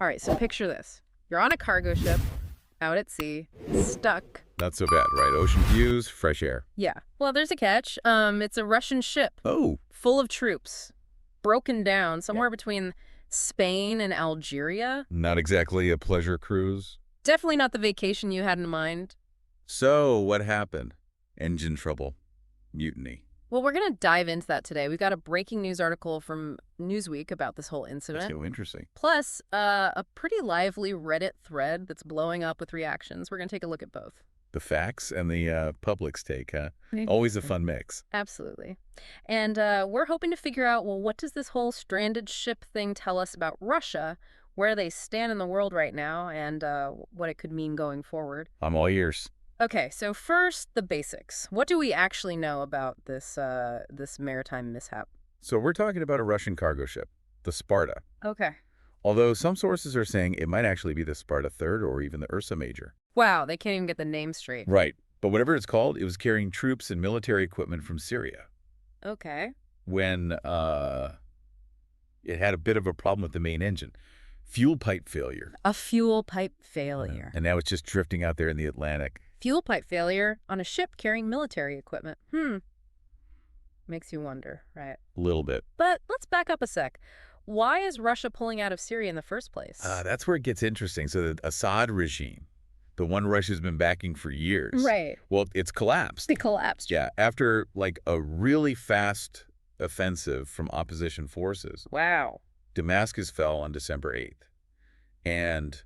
All right, so picture this. You're on a cargo ship, out at sea, stuck. Not so bad, right? Ocean views, fresh air. Yeah. Well, there's a catch. It's a Russian ship Oh, full of troops, broken down somewhere between Spain and Algeria. not exactly a pleasure cruise. Definitely not the vacation you had in mind. So, what happened? Engine trouble. Mutiny. Well, we're going to dive into that today. We've got a breaking news article from Newsweek about this whole incident. So interesting. Plus, a pretty lively Reddit thread that's blowing up with reactions. We're going to take a look at both. The facts and the public's take, huh? Always a fun mix. Absolutely. And we're hoping to figure out, well, what does this whole stranded ship thing tell us about Russia, where they stand in the world right now, and what it could mean going forward? I'm all ears. Okay, so first, the basics. What do we actually know about this this maritime mishap? So we're talking about a Russian cargo ship, the Sparta. Okay. Although some sources are saying it might actually be the Sparta III or even the Ursa Major. Wow, they can't even get the name straight. Right. But whatever it's called, it was carrying troops and military equipment from Syria Okay. when it had a bit of a problem with the main engine. Fuel pipe failure. A fuel pipe failure. And now it's just drifting out there in the Atlantic. Fuel pipe failure on a ship carrying military equipment. Makes you wonder, right? A little bit. But let's back up a sec. Why is Russia pulling out of Syria in the first place? That's where it gets interesting. So the Assad regime, the one Russia's been backing for years. Right. Well, it's collapsed. They collapsed. Yeah, after like a really fast offensive from opposition forces. Wow. Damascus fell on December 8th. And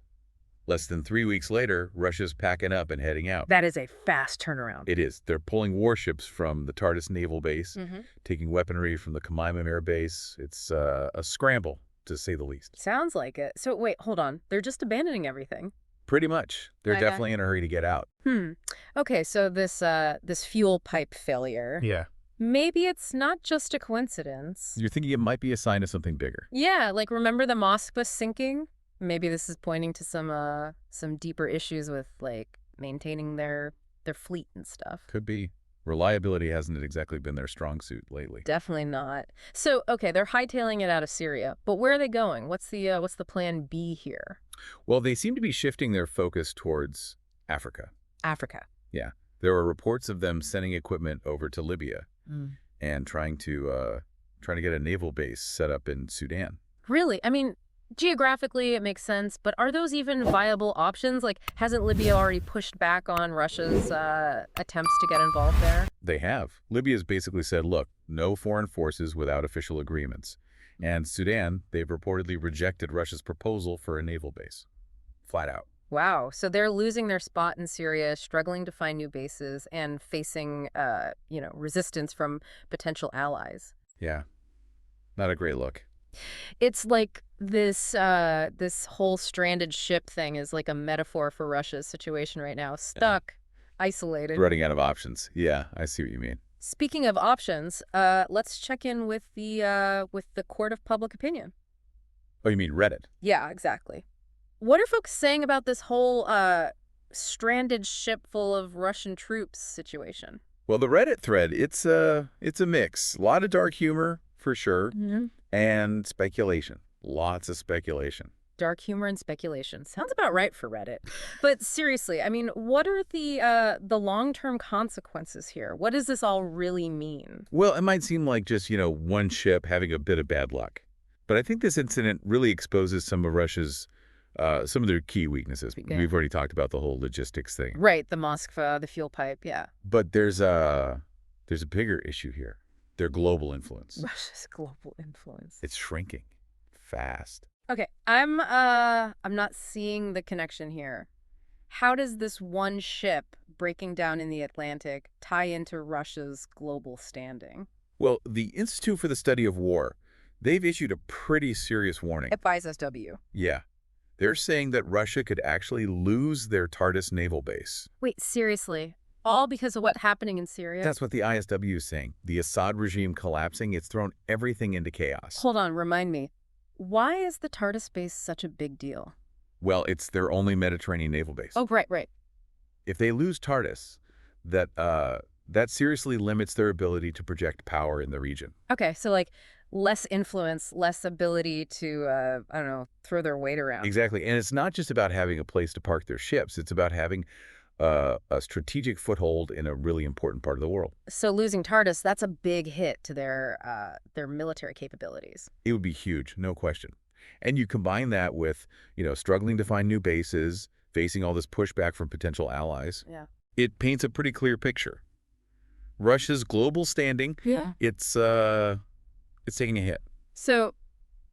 less than 3 weeks later, Russia's packing up and heading out. That is a fast turnaround. It is. They're pulling warships from the Tartus Naval Base, taking weaponry from the Kamaimam Air Base. It's a scramble, to say the least. Sounds like it. So wait, hold on. They're just abandoning everything. Pretty much. They're Okay. definitely in a hurry to get out. Okay, so this fuel pipe failure. Yeah. Maybe it's not just a coincidence. You're thinking it might be a sign of something bigger. Yeah, like remember the Moskva sinking? Maybe this is pointing to some deeper issues with like maintaining their fleet and stuff. Could be. Reliability hasn't exactly been their strong suit lately. Definitely not. So, okay, they're hightailing it out of Syria, but where are they going? What's the plan B here? Well, they seem to be shifting their focus towards Africa. Africa. Yeah. There were reports of them sending equipment over to Libya and trying to get a naval base set up in Sudan. Really? I mean, geographically it makes sense, but are those even viable options? Like, hasn't Libya already pushed back on Russia's attempts to get involved there? They have. Libya's basically said, look, no foreign forces without official agreements. And Sudan, they've reportedly rejected Russia's proposal for a naval base. Flat out. Wow. So they're losing their spot in Syria, struggling to find new bases, and facing, resistance from potential allies. Yeah. Not a great look. It's like this whole stranded ship thing is like a metaphor for Russia's situation right now. Stuck, isolated. Running out of options. Yeah, I see what you mean. Speaking of options, let's check in with the court of public opinion. Oh, you mean Reddit? Yeah, exactly. What are folks saying about this whole stranded ship full of Russian troops situation? Well, the Reddit thread, it's a mix. A lot of dark humor, for sure, and speculation. Lots of speculation. Dark humor and speculation. Sounds about right for Reddit. But seriously, I mean, what are the long-term consequences here? What does this all really mean? Well, it might seem like just, one ship having a bit of bad luck. But I think this incident really exposes some of Russia's some of their key weaknesses. Yeah. We've already talked about the whole logistics thing. Right, the Moskva, the fuel pipe, yeah. But there's a bigger issue here. Their global influence. Russia's global influence. It's shrinking fast. Okay, I'm not seeing the connection here. How does this one ship breaking down in the Atlantic tie into Russia's global standing? Well, the Institute for the Study of War, they've issued a pretty serious warning. FISSW. Yeah. They're saying that Russia could actually lose their Tartus naval base. Wait, seriously? All because of what's happening in Syria? That's what the ISW is saying. The Assad regime collapsing, it's thrown everything into chaos. Hold on, remind me. Why is the Tartus base such a big deal? Well, it's their only Mediterranean naval base. Oh, right. If they lose Tartus, that seriously limits their ability to project power in the region. Okay, so like less influence, less ability to, I don't know, throw their weight around. Exactly. And it's not just about having a place to park their ships. It's about having a strategic foothold in a really important part of the world. So losing Tardis, that's a big hit to their military capabilities. It would be huge, no question. And you combine that with, struggling to find new bases, facing all this pushback from potential allies. Yeah. It paints a pretty clear picture. Russia's global standing, Yeah. it's taking a hit. So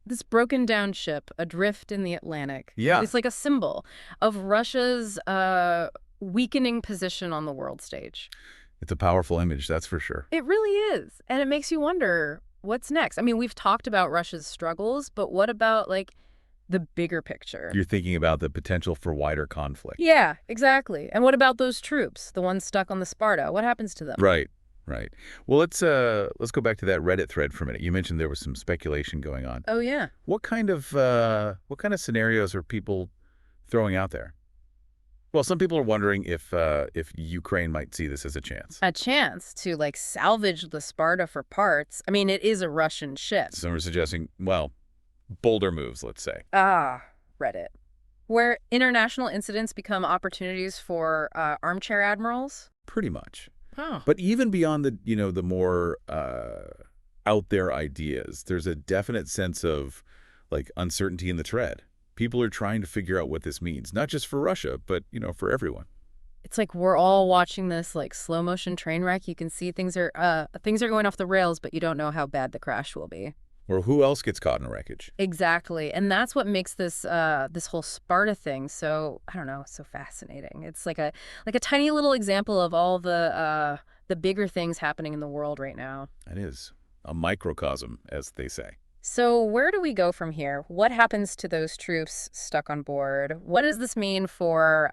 this broken down ship adrift in the Atlantic, Yeah. it's like a symbol of Russia's weakening position on the world stage. It's a powerful image, that's for sure. It really is. And it makes you wonder what's next. I mean, we've talked about Russia's struggles, but what about like the bigger picture? You're thinking about the potential for wider conflict. Yeah, exactly. And what about those troops, the ones stuck on the Sparta? What happens to them? Right, right. Well, let's go back to that Reddit thread for a minute. You mentioned there was some speculation going on. Oh, yeah. What kind of scenarios are people throwing out there? Well, some people are wondering if Ukraine might see this as a chance. A chance to like salvage the Sparta for parts. I mean, it is a Russian ship. Some are suggesting, well, bolder moves, let's say. Ah, Reddit. Where international incidents become opportunities for armchair admirals? Pretty much. Oh. But even beyond the more out there ideas, there's a definite sense of like uncertainty in the thread. People are trying to figure out what this means, not just for Russia, but for everyone. It's like we're all watching this like slow motion train wreck. You can see things are going off the rails, but you don't know how bad the crash will be. Or who else gets caught in a wreckage? Exactly. And that's what makes this this whole Sparta thing so, I don't know, so fascinating. It's like a tiny little example of all the bigger things happening in the world right now. It is a microcosm, as they say. So where do we go from here? What happens to those troops stuck on board? What does this mean for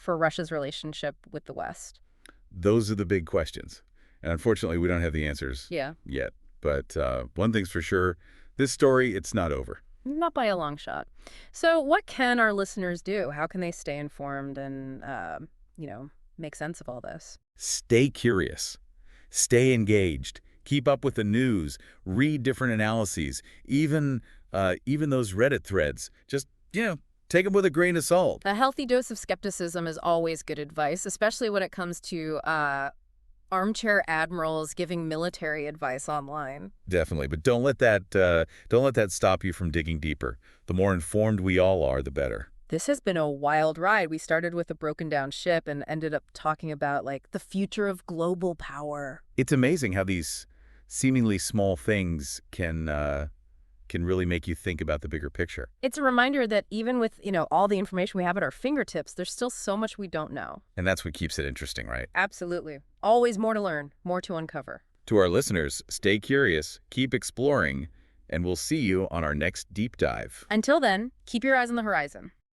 Russia's relationship with the West? Those are the big questions. And unfortunately, we don't have the answers Yeah. yet. But one thing's for sure, this story, it's not over. Not by a long shot. So what can our listeners do? How can they stay informed and, make sense of all this? Stay curious. Stay engaged. Keep up with the news. Read different analyses. Even those Reddit threads. Just, take them with a grain of salt. A healthy dose of skepticism is always good advice, especially when it comes to armchair admirals giving military advice online. Definitely, but don't let that stop you from digging deeper. The more informed we all are, the better. This has been a wild ride. We started with a broken down ship and ended up talking about like the future of global power. It's amazing how these seemingly small things can really make you think about the bigger picture. It's a reminder that even with, all the information we have at our fingertips, there's still so much we don't know. And that's what keeps it interesting, right? Absolutely. Always more to learn, more to uncover. To our listeners, stay curious, keep exploring, and we'll see you on our next deep dive. Until then, keep your eyes on the horizon.